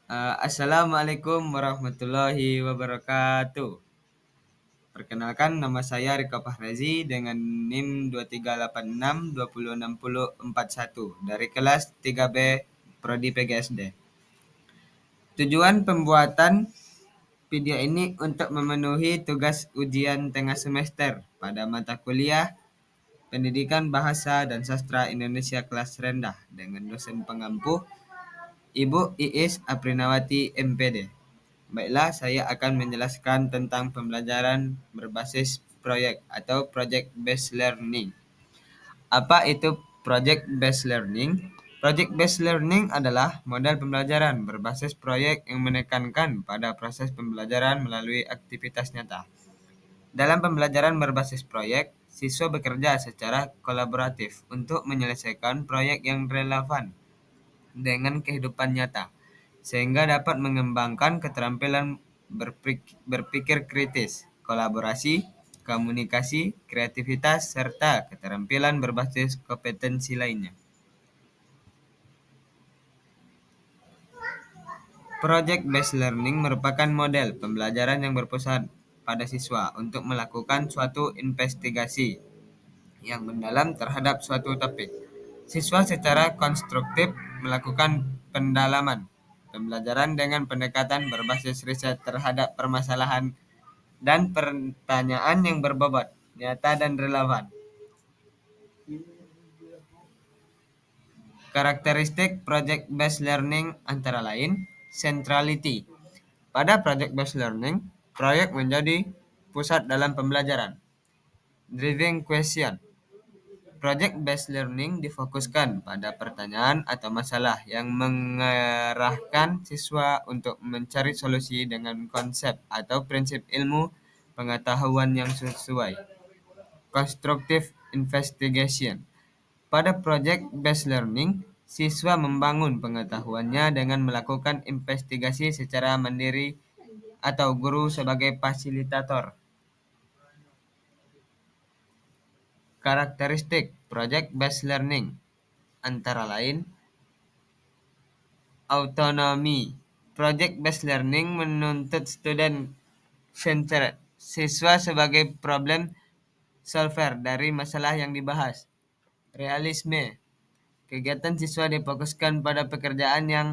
Assalamualaikum warahmatullahi wabarakatuh. Perkenalkan nama saya Rika Fahrazi dengan NIM 2386206041 dari kelas 3B Prodi PGSD. Tujuan pembuatan video ini untuk memenuhi tugas ujian tengah semester pada mata kuliah Pendidikan Bahasa dan Sastra Indonesia kelas rendah dengan dosen pengampu Ibu Iis Aprinawati MPD. Baiklah, saya akan menjelaskan tentang pembelajaran berbasis proyek atau Project Based Learning. Apa itu Project Based Learning? Project Based Learning adalah model pembelajaran berbasis proyek yang menekankan pada proses pembelajaran melalui aktivitas nyata. Dalam pembelajaran berbasis proyek, siswa bekerja secara kolaboratif untuk menyelesaikan proyek yang relevan dengan kehidupan nyata, sehingga dapat mengembangkan keterampilan berpikir kritis, kolaborasi, komunikasi, kreativitas, serta keterampilan berbasis kompetensi lainnya. Project-based learning merupakan model pembelajaran yang berpusat pada siswa untuk melakukan suatu investigasi yang mendalam terhadap suatu topik. Siswa secara konstruktif melakukan pendalaman pembelajaran dengan pendekatan berbasis riset terhadap permasalahan dan pertanyaan yang berbobot, nyata dan relevan. Karakteristik project-based learning antara lain, centrality. Pada project-based learning, proyek menjadi pusat dalam pembelajaran. Driving question. Project-based learning difokuskan pada pertanyaan atau masalah yang mengarahkan siswa untuk mencari solusi dengan konsep atau prinsip ilmu pengetahuan yang sesuai. Constructive investigation. Pada project-based learning, siswa membangun pengetahuannya dengan melakukan investigasi secara mandiri atau guru sebagai fasilitator. Karakteristik project-based learning antara lain autonomi. Project-based learning menuntut student centered, siswa sebagai problem solver dari masalah yang dibahas. Realisme. Kegiatan siswa difokuskan pada pekerjaan yang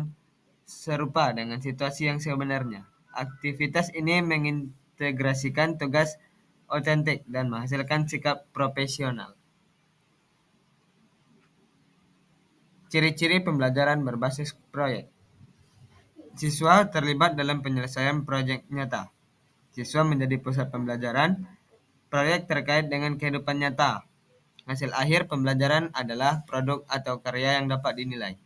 serupa dengan situasi yang sebenarnya. Aktivitas ini mengintegrasikan tugas otentik dan menghasilkan sikap profesional. Ciri-ciri pembelajaran berbasis proyek. Siswa terlibat dalam penyelesaian proyek nyata. Siswa menjadi pusat pembelajaran. Proyek terkait dengan kehidupan nyata. Hasil akhir pembelajaran adalah produk atau karya yang dapat dinilai.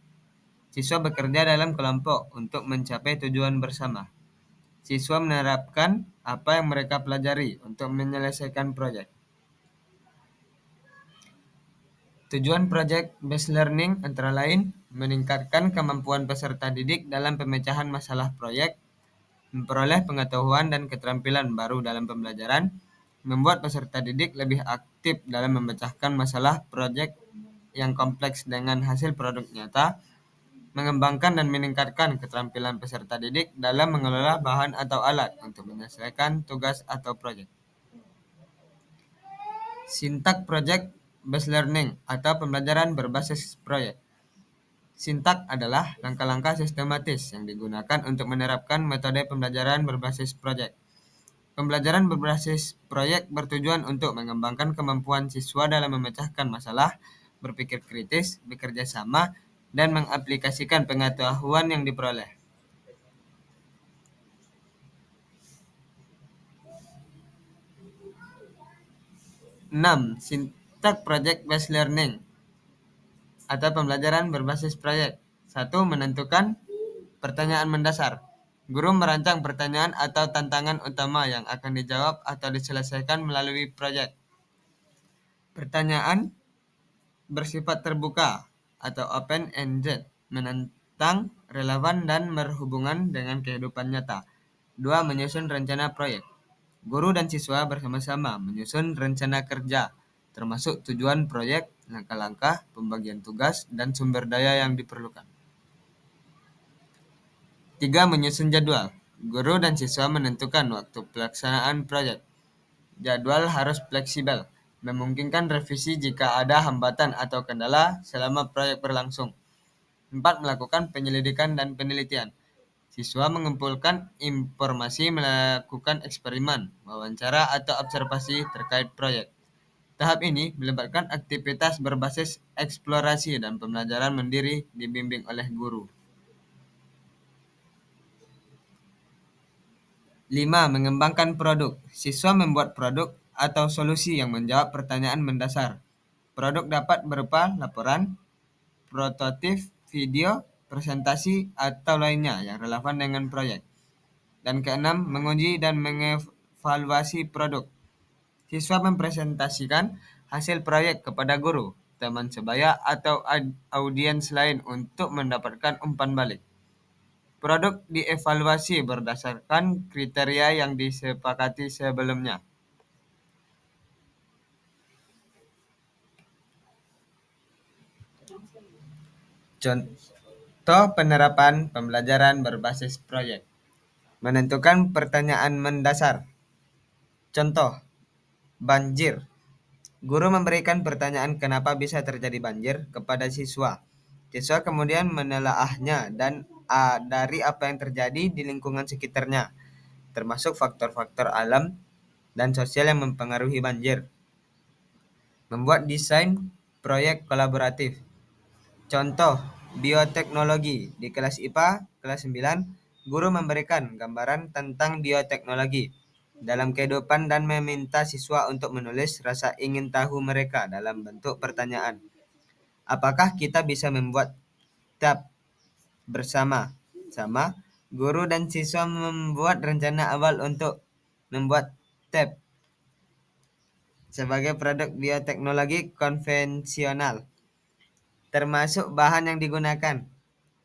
Siswa bekerja dalam kelompok untuk mencapai tujuan bersama. Siswa menerapkan apa yang mereka pelajari untuk menyelesaikan proyek. Tujuan project-based learning antara lain meningkatkan kemampuan peserta didik dalam pemecahan masalah proyek, memperoleh pengetahuan dan keterampilan baru dalam pembelajaran, membuat peserta didik lebih aktif dalam memecahkan masalah proyek yang kompleks dengan hasil produk nyata, mengembangkan dan meningkatkan keterampilan peserta didik dalam mengelola bahan atau alat untuk menyelesaikan tugas atau proyek. Sintak project-based learning atau pembelajaran berbasis proyek. Sintak adalah langkah-langkah sistematis yang digunakan untuk menerapkan metode pembelajaran berbasis proyek. Pembelajaran berbasis proyek bertujuan untuk mengembangkan kemampuan siswa dalam memecahkan masalah, berpikir kritis, bekerja sama, dan mengaplikasikan pengetahuan yang diperoleh. 6. Sintak project-based learning atau pembelajaran berbasis proyek. 1. Menentukan pertanyaan mendasar. Guru merancang pertanyaan atau tantangan utama yang akan dijawab atau diselesaikan melalui proyek. Pertanyaan bersifat terbuka atau open-ended, menentang, relevan, dan berhubungan dengan kehidupan nyata. 2. Menyusun rencana proyek. Guru dan siswa bersama-sama menyusun rencana kerja, termasuk tujuan proyek, langkah-langkah, pembagian tugas, dan sumber daya yang diperlukan. 3. Menyusun jadwal. Guru dan siswa menentukan waktu pelaksanaan proyek. Jadwal harus fleksibel, memungkinkan revisi jika ada hambatan atau kendala selama proyek berlangsung. 4. Melakukan penyelidikan dan penelitian. Siswa mengumpulkan informasi, melakukan eksperimen, wawancara, atau observasi terkait proyek. Tahap ini melibatkan aktivitas berbasis eksplorasi dan pembelajaran mandiri dibimbing oleh guru. 5. Mengembangkan produk. Siswa membuat produk atau solusi yang menjawab pertanyaan mendasar. Produk dapat berupa laporan, prototip, video, presentasi, atau lainnya yang relevan dengan proyek. Dan keenam, menguji dan mengevaluasi produk. Siswa mempresentasikan hasil proyek kepada guru, teman sebaya, atau audiens lain untuk mendapatkan umpan balik. Produk dievaluasi berdasarkan kriteria yang disepakati sebelumnya. Contoh penerapan pembelajaran berbasis proyek. Menentukan pertanyaan mendasar. Contoh, banjir. Guru memberikan pertanyaan kenapa bisa terjadi banjir kepada siswa. Siswa kemudian menelaahnya dan dari apa yang terjadi di lingkungan sekitarnya, termasuk faktor-faktor alam dan sosial yang mempengaruhi banjir. Membuat desain proyek kolaboratif. Contoh, bioteknologi. Di kelas IPA, kelas 9, guru memberikan gambaran tentang bioteknologi dalam kehidupan dan meminta siswa untuk menulis rasa ingin tahu mereka dalam bentuk pertanyaan. Apakah kita bisa membuat tab bersama? Sama, guru dan siswa membuat rencana awal untuk membuat tab sebagai produk bioteknologi konvensional, termasuk bahan yang digunakan,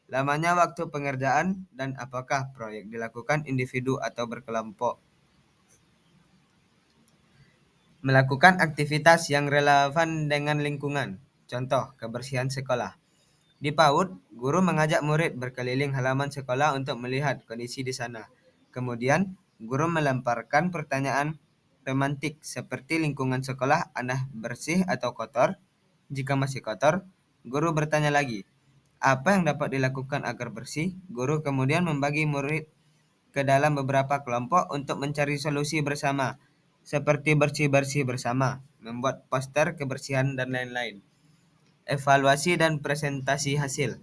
lamanya waktu pengerjaan, dan apakah proyek dilakukan individu atau berkelompok. Melakukan aktivitas yang relevan dengan lingkungan. Contoh, kebersihan sekolah. Di PAUD, guru mengajak murid berkeliling halaman sekolah untuk melihat kondisi di sana. Kemudian, guru melemparkan pertanyaan pemantik seperti lingkungan sekolah Anda bersih atau kotor? Jika masih kotor, guru bertanya lagi, apa yang dapat dilakukan agar bersih? Guru kemudian membagi murid ke dalam beberapa kelompok untuk mencari solusi bersama, seperti bersih-bersih bersama, membuat poster kebersihan, dan lain-lain. Evaluasi dan presentasi hasil.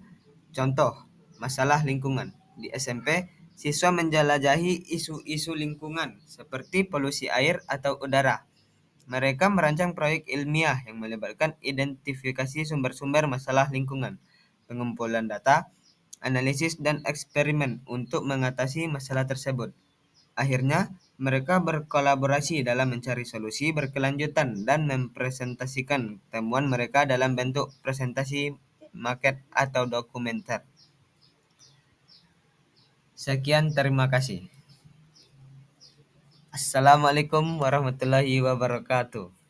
Contoh, masalah lingkungan. Di SMP, siswa menjelajahi isu-isu lingkungan seperti polusi air atau udara. Mereka merancang proyek ilmiah yang melibatkan identifikasi sumber-sumber masalah lingkungan, pengumpulan data, analisis, dan eksperimen untuk mengatasi masalah tersebut. Akhirnya, mereka berkolaborasi dalam mencari solusi berkelanjutan dan mempresentasikan temuan mereka dalam bentuk presentasi, maket, atau dokumenter. Sekian, terima kasih. Assalamualaikum warahmatullahi wabarakatuh.